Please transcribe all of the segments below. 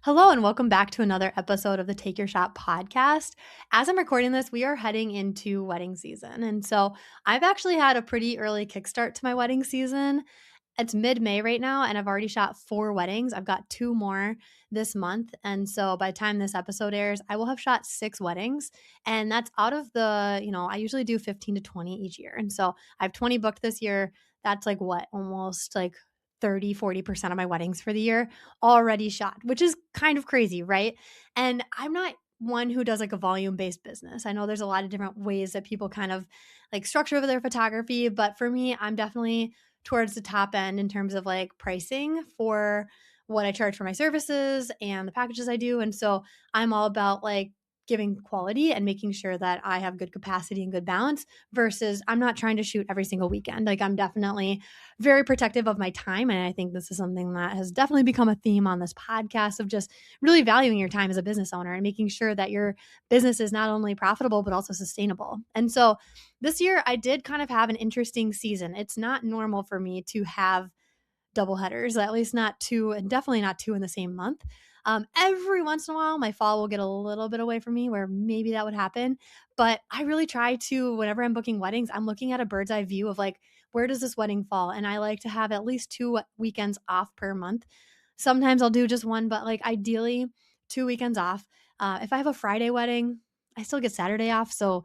Hello and welcome back to another episode of the Take Your Shot podcast. As I'm recording this, we are heading into wedding season. And so I've actually had a pretty early kickstart to my wedding season. It's mid-May right now, and I've already shot 4 weddings. I've got 2 more this month. And so by the time this episode airs, I will have shot 6 weddings. And that's out of I usually do 15 to 20 each year. And so I have 20 booked this year. That's like what, almost like 30-40% of my weddings for the year already shot, which is kind of crazy, right? And I'm not one who does like a volume based business. I know there's a lot of different ways that people kind of like structure their photography, but for me, I'm definitely towards the top end in terms of like pricing for what I charge for my services and the packages I do. And so I'm all about like giving quality and making sure that I have good capacity and good balance versus I'm not trying to shoot every single weekend. Like I'm definitely very protective of my time. And I think this is something that has definitely become a theme on this podcast of just really valuing your time as a business owner and making sure that your business is not only profitable, but also sustainable. And so this year I did kind of have an interesting season. It's not normal for me to have double headers, at least not 2, and definitely not 2 in the same month. Every once in a while, my fall will get a little bit away from me where maybe that would happen. But I really try to, whenever I'm booking weddings, I'm looking at a bird's eye view of like, where does this wedding fall? And I like to have at least 2 weekends off per month. Sometimes I'll do just one, but like ideally 2 weekends off. If I have a Friday wedding, I still get Saturday off. So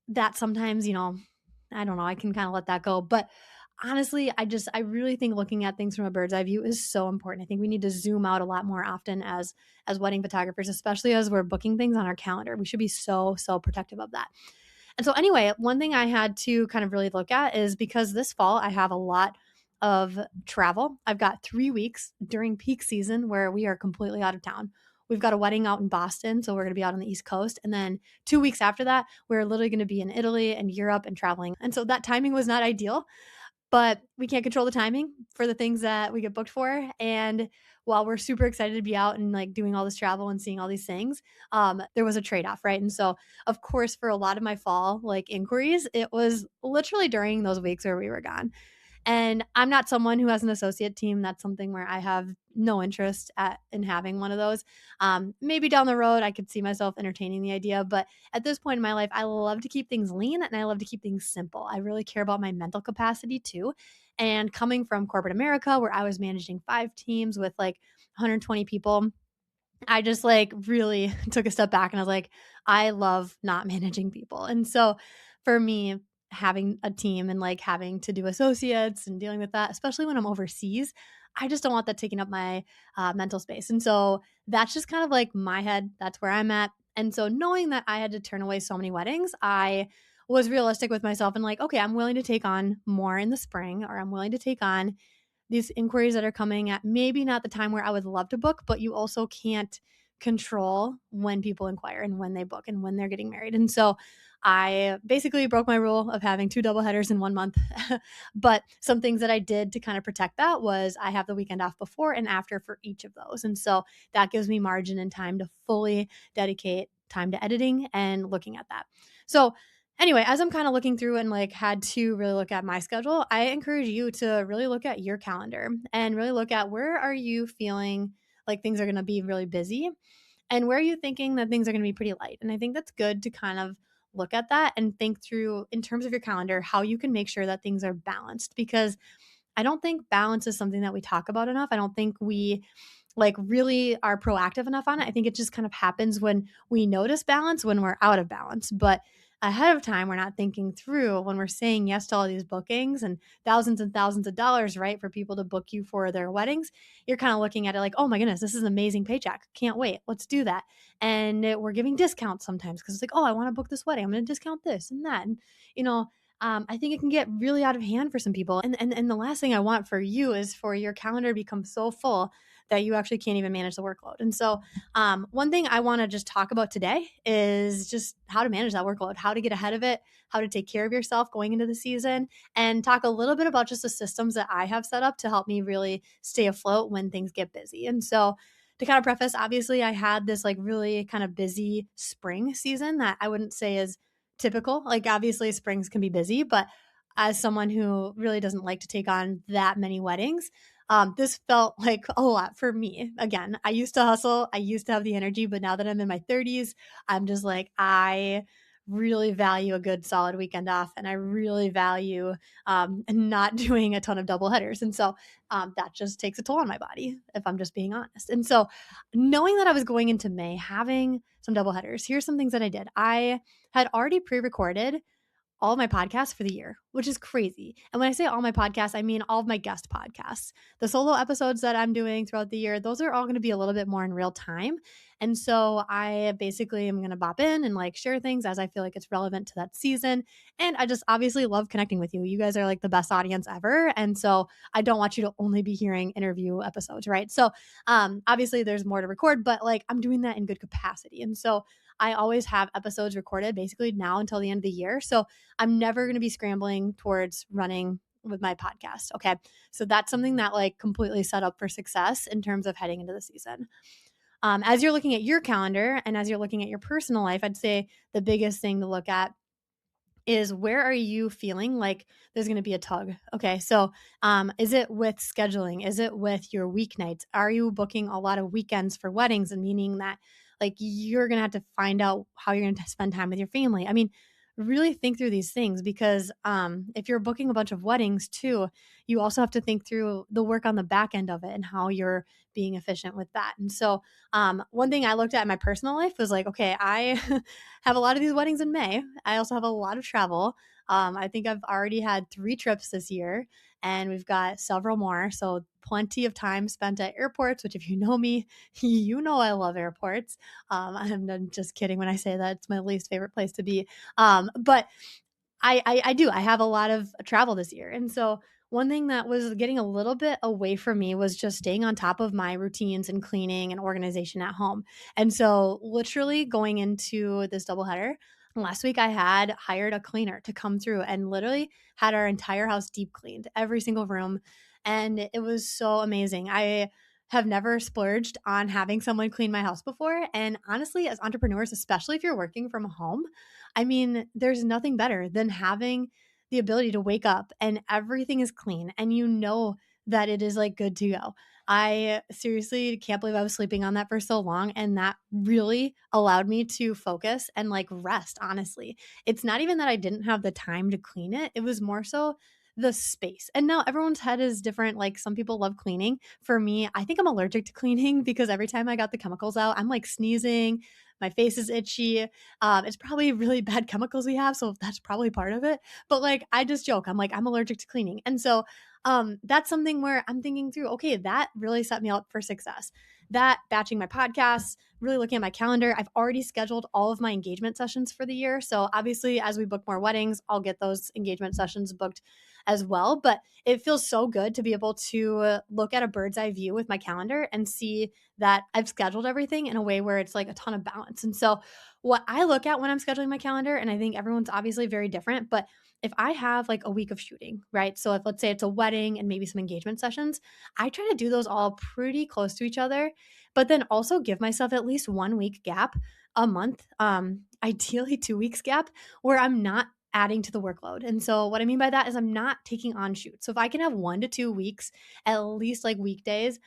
that sometimes, I don't know, I can kind of let that go. But honestly, I really think looking at things from a bird's eye view is so important. I think we need to zoom out a lot more often as wedding photographers, especially as we're booking things on our calendar. We should be so protective of that. And so anyway, one thing I had to kind of really look at is because this fall I have a lot of travel. I've got 3 weeks during peak season where we are completely out of town. We've got a wedding out in Boston, so we're going to be out on the East Coast. And then 2 weeks after that, we're literally going to be in Italy and Europe and traveling. And so that timing was not ideal, but we can't control the timing for the things that we get booked for. And while we're super excited to be out and like doing all this travel and seeing all these things, there was a trade-off, right? And so, of course, for a lot of my fall like inquiries, it was literally during those weeks where we were gone. And I'm not someone who has an associate team. That's something where I have no interest in having one of those. Maybe down the road, I could see myself entertaining the idea. But at this point in my life, I love to keep things lean and I love to keep things simple. I really care about my mental capacity too. And coming from corporate America, where I was managing 5 teams with like 120 people, I just like really took a step back and I was like, I love not managing people. And so for me, having a team and like having to do associates and dealing with that, especially when I'm overseas, I just don't want that taking up my mental space. And so that's just kind of like my head. That's where I'm at. And so knowing that I had to turn away so many weddings, I was realistic with myself and like, okay, I'm willing to take on more in the spring, or I'm willing to take on these inquiries that are coming at maybe not the time where I would love to book, but you also can't control when people inquire and when they book and when they're getting married. And so I basically broke my rule of having 2 double headers in 1 month. But some things that I did to kind of protect that was I have the weekend off before and after for each of those. And so that gives me margin and time to fully dedicate time to editing and looking at that. So anyway, as I'm kind of looking through and like had to really look at my schedule, I encourage you to really look at your calendar and really look at where are you feeling like things are going to be really busy and where are you thinking that things are going to be pretty light. And I think that's good to kind of look at that and think through in terms of your calendar how you can make sure that things are balanced, because I don't think balance is something that we talk about enough. I don't think we like really are proactive enough on it. I think it just kind of happens when we notice balance when we're out of balance. But ahead of time, we're not thinking through when we're saying yes to all these bookings and thousands of dollars, right, for people to book you for their weddings. You're kind of looking at it like, oh my goodness, this is an amazing paycheck. Can't wait. Let's do that. And we're giving discounts sometimes because it's like, oh, I want to book this wedding. I'm going to discount this and that. And, you know, I think it can get really out of hand for some people. And the last thing I want for you is for your calendar to become so full that you actually can't even manage the workload. And so one thing I want to just talk about today is just how to manage that workload, how to get ahead of it, how to take care of yourself going into the season, and talk a little bit about just the systems that I have set up to help me really stay afloat when things get busy. And so to kind of preface, obviously I had this like really kind of busy spring season that I wouldn't say is typical. Like obviously springs can be busy, but as someone who really doesn't like to take on that many weddings, This felt like a lot for me. Again, I used to hustle, I used to have the energy, but now that I'm in my 30s, I'm just like, I really value a good solid weekend off, and I really value not doing a ton of double headers. And so that just takes a toll on my body, if I'm just being honest. And so knowing that I was going into May having some double headers, here's some things that I did. I had already pre-recorded all of my podcasts for the year, which is crazy. And when I say all my podcasts, I mean all of my guest podcasts. The solo episodes that I'm doing throughout the year, those are all going to be a little bit more in real time. And so I basically am going to bop in and like share things as I feel like it's relevant to that season. And I just obviously love connecting with you. You guys are like the best audience ever. And so I don't want you to only be hearing interview episodes, right? So obviously there's more to record, but like I'm doing that in good capacity. And so I always have episodes recorded basically now until the end of the year. So I'm never going to be scrambling towards running with my podcast. Okay. So that's something that like completely set up for success in terms of heading into the season. As you're looking at your calendar and as you're looking at your personal life, I'd say the biggest thing to look at is where are you feeling like there's going to be a tug? Okay. So, is it with scheduling? Is it with your weeknights? Are you booking a lot of weekends for weddings and meaning that like you're going to have to find out how you're going to spend time with your family? I mean, really think through these things because if you're booking a bunch of weddings too, you also have to think through the work on the back end of it and how you're being efficient with that. And so, one thing I looked at in my personal life was like, okay, I have a lot of these weddings in May. I also have a lot of travel. I think I've already had 3 trips this year and we've got several more. So, plenty of time spent at airports, which, if you know me, you know I love airports. I'm just kidding when I say that it's my least favorite place to be. But I do. I have a lot of travel this year. And so one thing that was getting a little bit away from me was just staying on top of my routines and cleaning and organization at home. And so literally going into this doubleheader, last week I had hired a cleaner to come through and literally had our entire house deep cleaned, every single room. And it was so amazing. I have never splurged on having someone clean my house before. And honestly, as entrepreneurs, especially if you're working from home, I mean, there's nothing better than having the ability to wake up and everything is clean and you know that it is like good to go. I seriously can't believe I was sleeping on that for so long. And that really allowed me to focus and like rest, honestly. It's not even that I didn't have the time to clean it, it was more so the space. And now everyone's head is different. Like some people love cleaning. For me, I think I'm allergic to cleaning because every time I got the chemicals out, I'm like sneezing, my face is itchy. It's probably really bad chemicals we have, so that's probably part of it. But like, I just joke. I'm like, I'm allergic to cleaning, and so that's something where I'm thinking through. Okay, that really set me up for success. That batching my podcasts, really looking at my calendar. I've already scheduled all of my engagement sessions for the year. So obviously, as we book more weddings, I'll get those engagement sessions booked as well. But it feels so good to be able to look at a bird's eye view with my calendar and see that I've scheduled everything in a way where it's like a ton of balance. And so, what I look at when I'm scheduling my calendar, and I think everyone's obviously very different, but if I have like a week of shooting, right? So, if let's say it's a wedding and maybe some engagement sessions, I try to do those all pretty close to each other, but then also give myself at least 1 week gap a month, ideally 2 weeks gap, where I'm not adding to the workload. And so what I mean by that is I'm not taking on shoots. So if I can have 1 to 2 weeks, at least like weekdays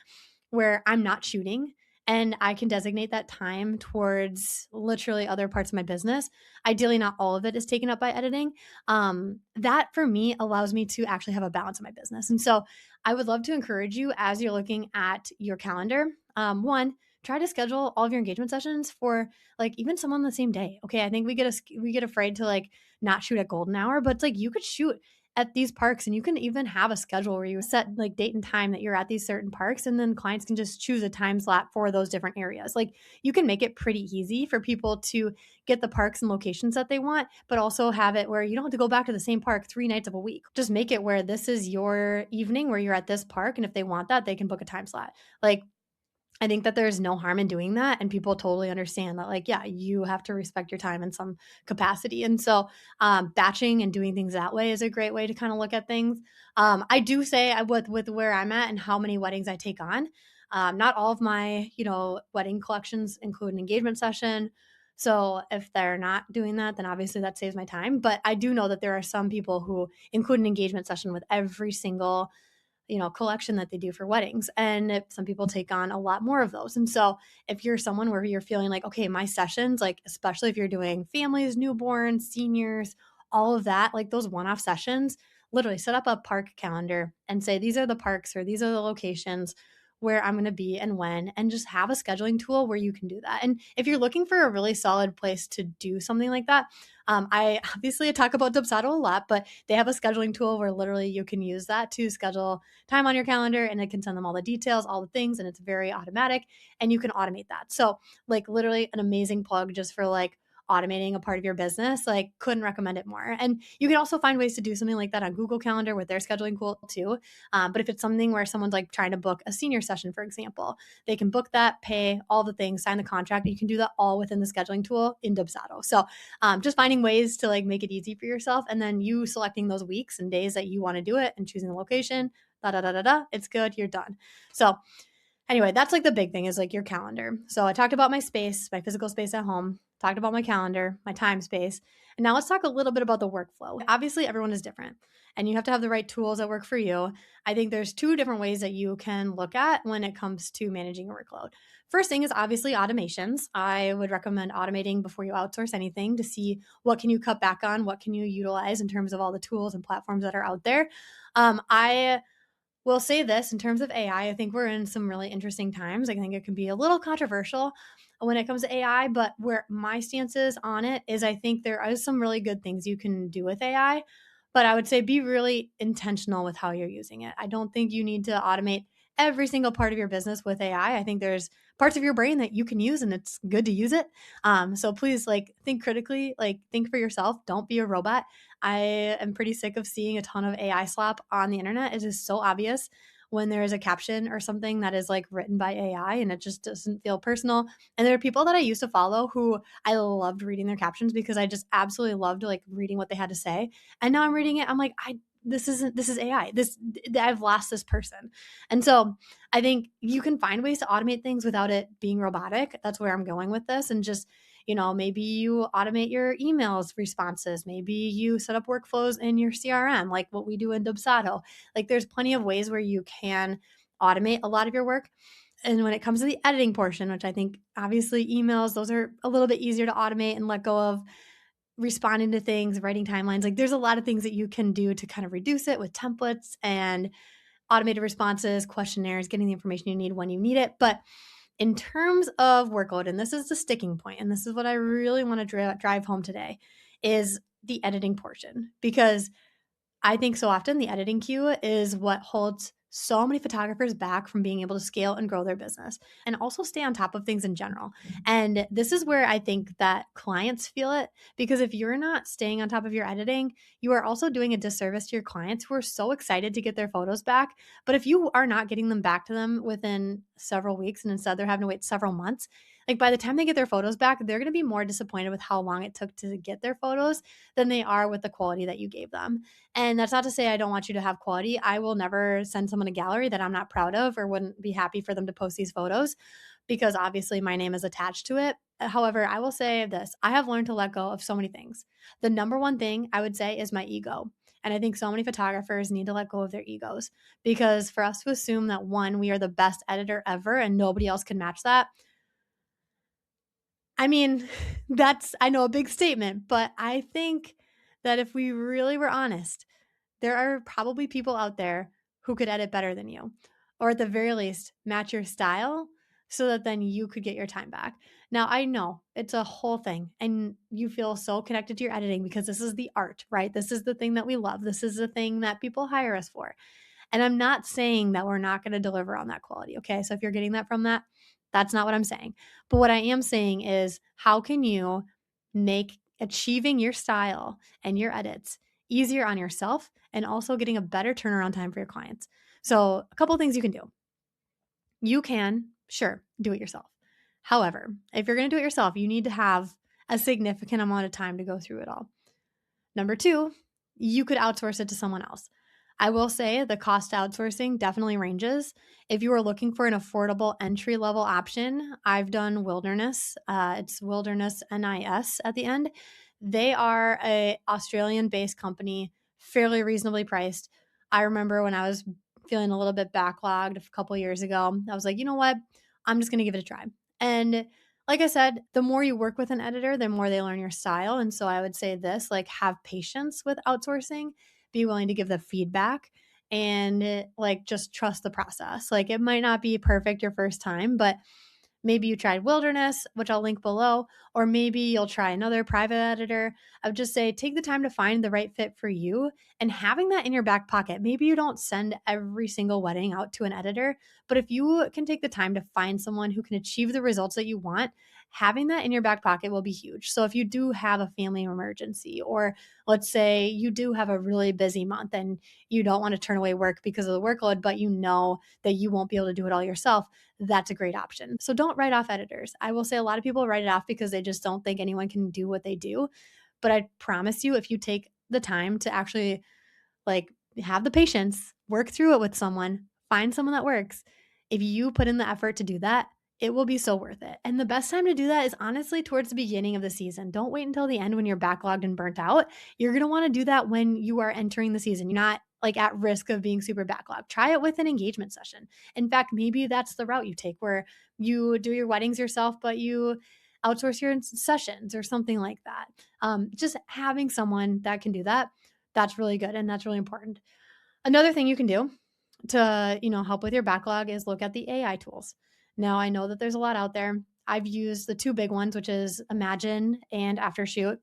where I'm not shooting and I can designate that time towards literally other parts of my business. Ideally, not all of it is taken up by editing. That for me allows me to actually have a balance in my business. And so I would love to encourage you as you're looking at your calendar. One, try to schedule all of your engagement sessions for like even some on the same day. Okay, I think we get afraid to like not shoot at golden hour, but it's like you could shoot at these parks and you can even have a schedule where you set like date and time that you're at these certain parks and then clients can just choose a time slot for those different areas. Like you can make it pretty easy for people to get the parks and locations that they want, but also have it where you don't have to go back to the same park 3 nights of a week. Just make it where this is your evening where you're at this park, and if they want that, they can book a time slot. Like I think that there's no harm in doing that, and people totally understand that, like, yeah, you have to respect your time in some capacity. And so, batching and doing things that way is a great way to kind of look at things. I do say with where I'm at and how many weddings I take on, not all of my wedding collections include an engagement session. So if they're not doing that, then obviously that saves my time. But I do know that there are some people who include an engagement session with every single collection that they do for weddings. And some people take on a lot more of those. And so if you're someone where you're feeling like, okay, my sessions, like, especially if you're doing families, newborns, seniors, all of that, like those one-off sessions, literally set up a park calendar and say, these are the parks or these are the locations where I'm going to be and when, and just have a scheduling tool where you can do that. And if you're looking for a really solid place to do something like that, I talk about Dubsado a lot, but they have a scheduling tool where literally you can use that to schedule time on your calendar, and it can send them all the details, all the things, and it's very automatic, and you can automate that. So like literally an amazing plug just for like automating a part of your business. Like, couldn't recommend it more. And you can also find ways to do something like that on Google Calendar with their scheduling tool too. But if it's something where someone's like trying to book a senior session, for example, they can book that, pay all the things, sign the contract. You can do that all within the scheduling tool in Dubsado. So just finding ways to like make it easy for yourself, and then you selecting those weeks and days that you want to do it and choosing the location, it's good, you're done. So anyway, that's like the big thing is like your calendar. So I talked about my space, my physical space at home, talked about my calendar, my time space. And now let's talk a little bit about the workflow. Obviously, everyone is different and you have to have the right tools that work for you. I think there's two different ways that you can look at when it comes to managing your workload. First thing is obviously automations. I would recommend automating before you outsource anything to see what can you cut back on, what can you utilize in terms of all the tools and platforms that are out there. I will say this in terms of AI, I think we're in some really interesting times. I think it can be a little controversial when it comes to AI, but where my stance is on it is I think there are some really good things you can do with AI, but I would say be really intentional with how you're using it. I don't think you need to automate every single part of your business with AI. I think there's parts of your brain that you can use and it's good to use it. So please like think critically, like think for yourself. Don't be a robot. I am pretty sick of seeing a ton of AI slop on the internet. It is so obvious when there is a caption or something that is like written by AI and it just doesn't feel personal. And there are people that I used to follow who I loved reading their captions because I just absolutely loved like reading what they had to say. And now I'm reading it, I'm like, this is AI. I've lost this person. And so I think you can find ways to automate things without it being robotic. That's where I'm going with this. And just, maybe you automate your emails responses. Maybe you set up workflows in your CRM, like what we do in Dubsado. Like there's plenty of ways where you can automate a lot of your work. And when it comes to the editing portion, which I think obviously emails, those are a little bit easier to automate and let go of, responding to things, writing timelines. Like there's a lot of things that you can do to kind of reduce it with templates and automated responses, questionnaires, getting the information you need when you need it. But in terms of workload, and this is the sticking point, and this is what I really want to drive home today, is the editing portion. Because I think so often the editing queue is what holds so many photographers back from being able to scale and grow their business and also stay on top of things in general. And this is where I think that clients feel it, because if you're not staying on top of your editing, you are also doing a disservice to your clients who are so excited to get their photos back. But if you are not getting them back to them within several weeks and instead they're having to wait several months, like by the time they get their photos back, they're going to be more disappointed with how long it took to get their photos than they are with the quality that you gave them. And that's not to say I don't want you to have quality. I will never send someone a gallery that I'm not proud of or wouldn't be happy for them to post these photos because obviously my name is attached to it. However, I will say this, I have learned to let go of so many things. The number one thing I would say is my ego. And I think so many photographers need to let go of their egos, because for us to assume that one, we are the best editor ever and nobody else can match that. I mean, that's, I know, a big statement, but I think that if we really were honest, there are probably people out there who could edit better than you, or at the very least, match your style so that then you could get your time back. Now, I know it's a whole thing and you feel so connected to your editing because this is the art, right? This is the thing that we love. This is the thing that people hire us for. And I'm not saying that we're not going to deliver on that quality. Okay. So if you're getting that from that, that's not what I'm saying. But what I am saying is, how can you make achieving your style and your edits easier on yourself and also getting a better turnaround time for your clients? So, a couple of things you can do. You can, sure, do it yourself. However, if you're going to do it yourself, you need to have a significant amount of time to go through it all. Number two, you could outsource it to someone else. I will say the cost to outsourcing definitely ranges. If you are looking for an affordable entry level option, I've done Wilderness. It's Wilderness NIS at the end. They are a Australian based company, fairly reasonably priced. I remember when I was feeling a little bit backlogged a couple years ago. I was like, you know what? I'm just going to give it a try. And like I said, the more you work with an editor, the more they learn your style. And so I would say this, like, have patience with outsourcing, be willing to give the feedback, and like just trust the process. Like, it might not be perfect your first time, but maybe you tried Wilderness, which I'll link below, or maybe you'll try another private editor. I would just say take the time to find the right fit for you and having that in your back pocket. Maybe you don't send every single wedding out to an editor, but if you can take the time to find someone who can achieve the results that you want, having that in your back pocket will be huge. So if you do have a family emergency, or let's say you do have a really busy month and you don't want to turn away work because of the workload, but you know that you won't be able to do it all yourself, that's a great option. So don't write off editors. I will say a lot of people write it off because they just don't think anyone can do what they do. But I promise you, if you take the time to actually like have the patience, work through it with someone, find someone that works. If you put in the effort to do that, it will be so worth it. And the best time to do that is honestly towards the beginning of the season. Don't wait until the end when you're backlogged and burnt out. You're going to want to do that when you are entering the season. You're not like at risk of being super backlogged. Try it with an engagement session. In fact, maybe that's the route you take where you do your weddings yourself, but you outsource your sessions or something like that. Just having someone that can do that, that's really good and that's really important. Another thing you can do to, help with your backlog is look at the AI tools. Now, I know that there's a lot out there. I've used the two big ones, which is Imagine and Aftershoot.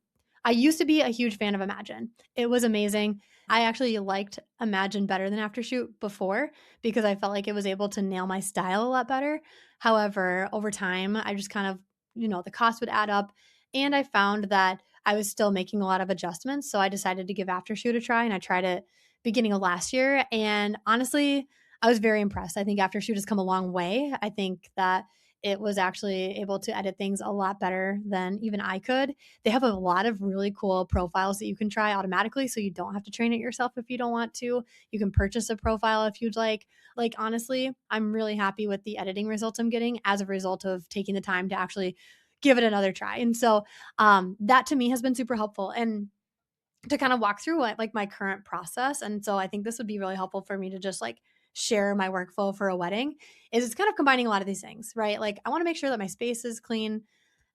I used to be a huge fan of Imagine. It was amazing. I actually liked Imagine better than Aftershoot before because I felt like it was able to nail my style a lot better. However, over time, I just kind of, the cost would add up. And I found that I was still making a lot of adjustments. So I decided to give Aftershoot a try, and I tried it beginning of last year. And honestly, I was very impressed. I think Aftershoot has come a long way. I think that it was actually able to edit things a lot better than even I could. They have a lot of really cool profiles that you can try automatically, so you don't have to train it yourself if you don't want to. You can purchase a profile if you'd like. Like, honestly, I'm really happy with the editing results I'm getting as a result of taking the time to actually give it another try. And so that to me has been super helpful. And to kind of walk through what like my current process. And so I think this would be really helpful for me to just like share my workflow for a wedding, is it's kind of combining a lot of these things, right? Like, I want to make sure that my space is clean.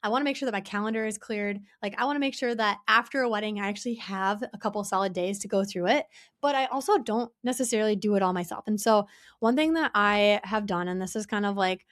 I want to make sure that my calendar is cleared. Like, I want to make sure that after a wedding, I actually have a couple solid days to go through it, but I also don't necessarily do it all myself. And so one thing that I have done, and this is kind of like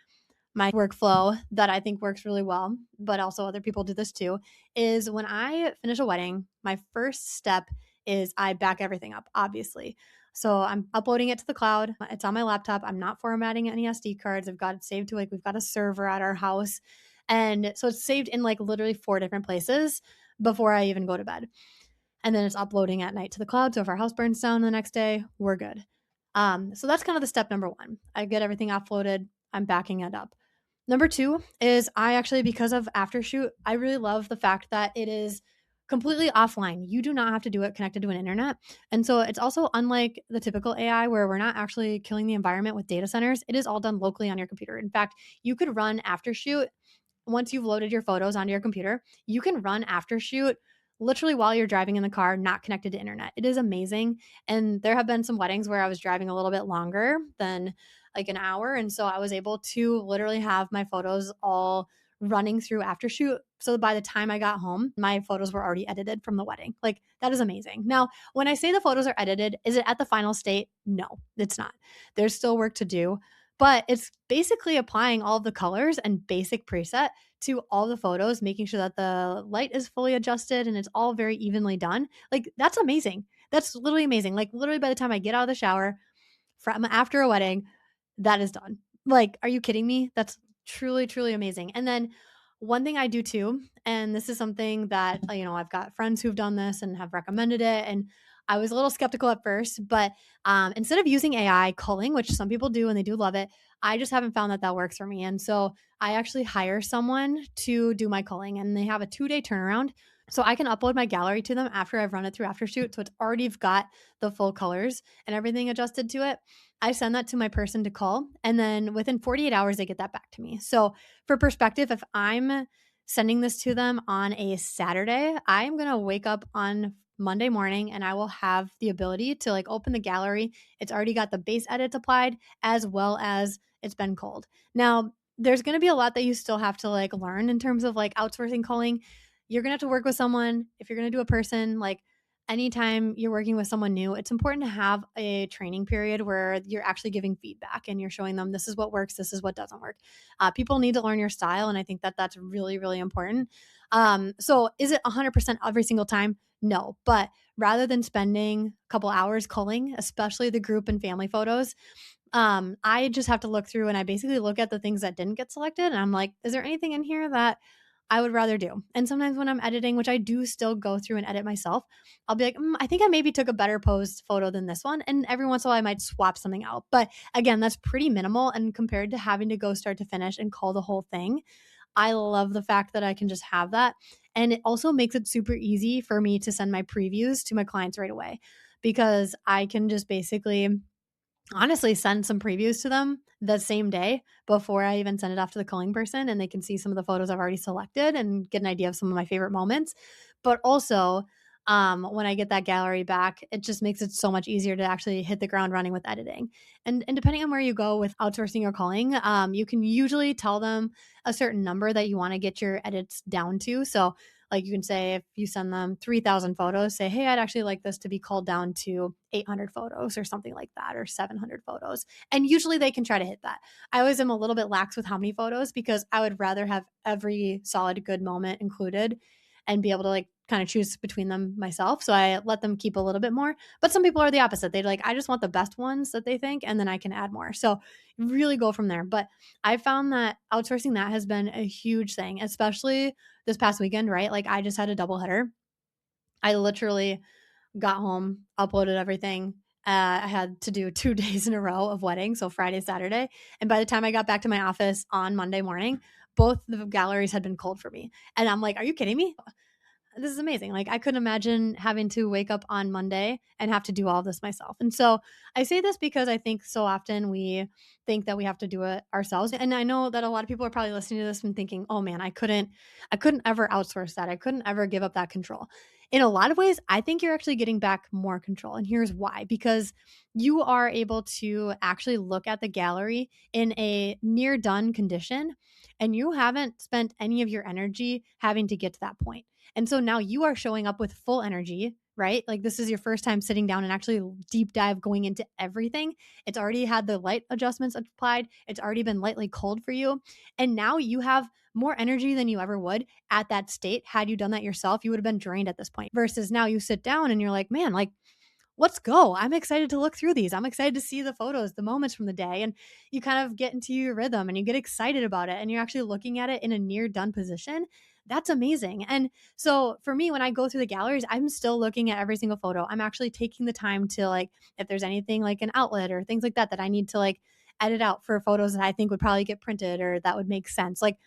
my workflow that I think works really well, but also other people do this too, is when I finish a wedding, my first step is I back everything up, obviously. So I'm uploading it to the cloud. It's on my laptop. I'm not formatting any SD cards. I've got it saved to like, we've got a server at our house. And so it's saved in like literally 4 different places before I even go to bed. And then it's uploading at night to the cloud. So if our house burns down the next day, we're good. So that's kind of the step number 1. I get everything offloaded. I'm backing it up. Number 2 is I actually, because of Aftershoot, I really love the fact that it is completely offline. You do not have to do it connected to an internet. And so it's also unlike the typical AI where we're not actually killing the environment with data centers. It is all done locally on your computer. In fact, you could run Aftershoot once you've loaded your photos onto your computer. You can run Aftershoot literally while you're driving in the car, not connected to internet. It is amazing. And there have been some weddings where I was driving a little bit longer than like an hour. And so I was able to literally have my photos all running through Aftershoot. So by the time I got home, my photos were already edited from the wedding. Like, that is amazing. Now, when I say the photos are edited, is it at the final state? No, it's not. There's still work to do, but it's basically applying all of the colors and basic preset to all the photos, making sure that the light is fully adjusted and it's all very evenly done. Like, that's amazing. That's literally amazing. Like, literally by the time I get out of the shower from after a wedding, that is done. Like, are you kidding me? That's truly, truly amazing. And then one thing I do too, and this is something that, I've got friends who've done this and have recommended it. And I was a little skeptical at first, but instead of using AI culling, which some people do and they do love it, I just haven't found that that works for me. And so I actually hire someone to do my culling, and they have a 2-day turnaround. So I can upload my gallery to them after I've run it through Aftershoot. So it's already got the full colors and everything adjusted to it. I send that to my person to cull, and then within 48 hours, they get that back to me. So for perspective, if I'm sending this to them on a Saturday, I'm going to wake up on Monday morning and I will have the ability to like open the gallery. It's already got the base edits applied as well as it's been culled. Now, there's going to be a lot that you still have to like learn in terms of like outsourcing culling. You're going to have to work with someone. If you're going to do a person, like anytime you're working with someone new, it's important to have a training period where you're actually giving feedback and you're showing them this is what works, this is what doesn't work. People need to learn your style. And I think that that's really, really important. So is it 100% every single time? No. But rather than spending a couple hours culling, especially the group and family photos, I just have to look through and I basically look at the things that didn't get selected and I'm like, is there anything in here that I would rather do? And sometimes when I'm editing, which I do still go through and edit myself, I'll be like, I think I maybe took a better posed photo than this one. And every once in a while, I might swap something out. But again, that's pretty minimal. And compared to having to go start to finish and call the whole thing, I love the fact that I can just have that. And it also makes it super easy for me to send my previews to my clients right away because I can just basically honestly send some previews to them the same day before I even send it off to the culling person and they can see some of the photos I've already selected and get an idea of some of my favorite moments. But also, when I get that gallery back, it just makes it so much easier to actually hit the ground running with editing. And depending on where you go with outsourcing or culling, you can usually tell them a certain number that you want to get your edits down to. So like you can say, if you send them 3,000 photos, say, hey, I'd actually like this to be culled down to 800 photos or something like that, or 700 photos. And usually they can try to hit that. I always am a little bit lax with how many photos because I would rather have every solid good moment included and be able to like kind of choose between them myself. So I let them keep a little bit more. But some people are the opposite. They're like, I just want the best ones that they think, and then I can add more. So really go from there. But I found that outsourcing that has been a huge thing, especially this past weekend, right? Like I just had a double header. I literally got home, uploaded everything. I had to do 2 days in a row of weddings, so Friday, Saturday. And by the time I got back to my office on Monday morning, both the galleries had been cold for me. And I'm like, are you kidding me? This is amazing. Like I couldn't imagine having to wake up on Monday and have to do all of this myself. And so I say this because I think so often we think that we have to do it ourselves. And I know that a lot of people are probably listening to this and thinking, "Oh man, I couldn't ever outsource that. I couldn't ever give up that control." In a lot of ways, I think you're actually getting back more control. And here's why. Because you are able to actually look at the gallery in a near done condition and you haven't spent any of your energy having to get to that point. And so now you are showing up with full energy, right? Like this is your first time sitting down and actually deep dive going into everything. It's already had the light adjustments applied. It's already been lightly cold for you. And now you have more energy than you ever would at that state. Had you done that yourself, you would have been drained at this point. Versus now you sit down and you're like, man, like let's go. I'm excited to look through these. I'm excited to see the photos, the moments from the day. And you kind of get into your rhythm and you get excited about it and you're actually looking at it in a near done position. That's amazing. And so for me, when I go through the galleries, I'm still looking at every single photo. I'm actually taking the time to like, if there's anything like an outlet or things like that, that I need to like edit out for photos that I think would probably get printed or that would make sense. Like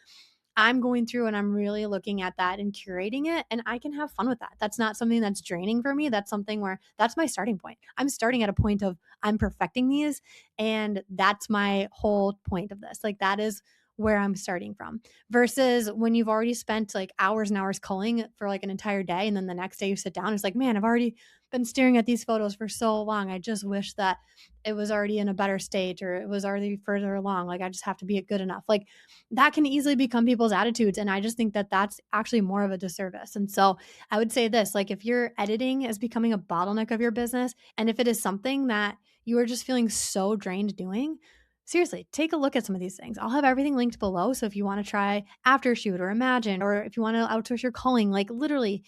I'm going through and I'm really looking at that and curating it, and I can have fun with that. That's not something that's draining for me. That's something where that's my starting point. I'm starting at a point of I'm perfecting these, and that's my whole point of this. Like that is where I'm starting from versus when you've already spent like hours and hours culling for like an entire day. And then the next day you sit down, it's like, man, I've already been staring at these photos for so long. I just wish that it was already in a better state or it was already further along. Like I just have to be good enough. Like that can easily become people's attitudes. And I just think that that's actually more of a disservice. And so I would say this, like if your editing is becoming a bottleneck of your business, and if it is something that you are just feeling so drained doing, seriously, take a look at some of these things. I'll have everything linked below. So if you want to try Aftershoot or Imagine, or if you want to outsource your culling, like literally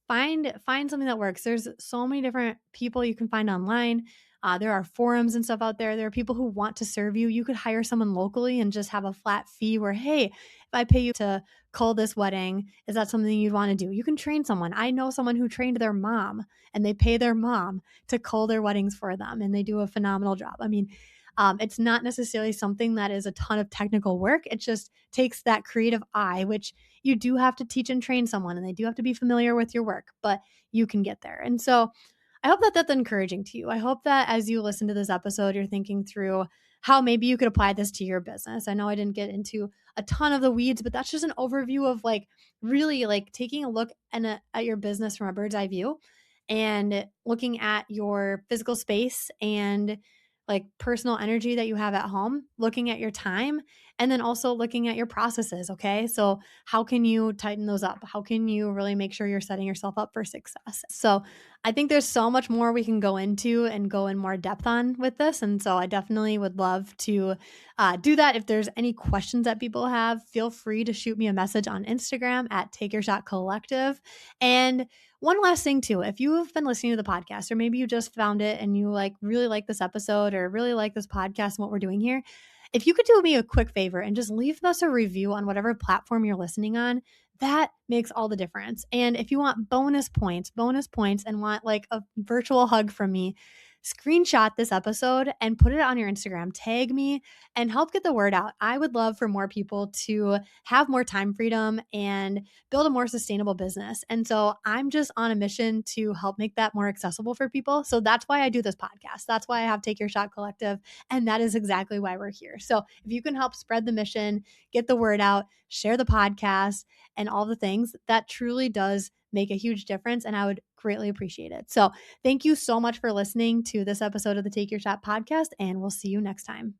find something that works. There's so many different people you can find online. There are forums and stuff out there. There are people who want to serve you. You could hire someone locally and just have a flat fee where, hey, if I pay you to cull this wedding, is that something you'd want to do? You can train someone. I know someone who trained their mom and they pay their mom to cull their weddings for them and they do a phenomenal job. I mean, it's not necessarily something that is a ton of technical work. It just takes that creative eye, which you do have to teach and train someone and they do have to be familiar with your work, but you can get there. And so I hope that that's encouraging to you. I hope that as you listen to this episode, you're thinking through how maybe you could apply this to your business. I know I didn't get into a ton of the weeds, but that's just an overview of like really like taking a look at your business from a bird's eye view and looking at your physical space and like personal energy that you have at home, looking at your time, and then also looking at your processes. Okay. So, how can you tighten those up? How can you really make sure you're setting yourself up for success? So, I think there's so much more we can go into and go in more depth on with this. And so, I definitely would love to do that. If there's any questions that people have, feel free to shoot me a message on Instagram at Take Your Shot Collective. And one last thing too, if you have been listening to the podcast, or maybe you just found it and you like really like this episode or really like this podcast and what we're doing here, if you could do me a quick favor and just leave us a review on whatever platform you're listening on, that makes all the difference. And if you want bonus points and want like a virtual hug from me, screenshot this episode and put it on your Instagram, tag me and help get the word out. I would love for more people to have more time freedom and build a more sustainable business. And so I'm just on a mission to help make that more accessible for people. So that's why I do this podcast. That's why I have Take Your Shot Collective. And that is exactly why we're here. So if you can help spread the mission, get the word out, share the podcast, and all the things, that truly does make a huge difference. And I would greatly appreciate it. So thank you so much for listening to this episode of the Take Your Shot podcast, and we'll see you next time.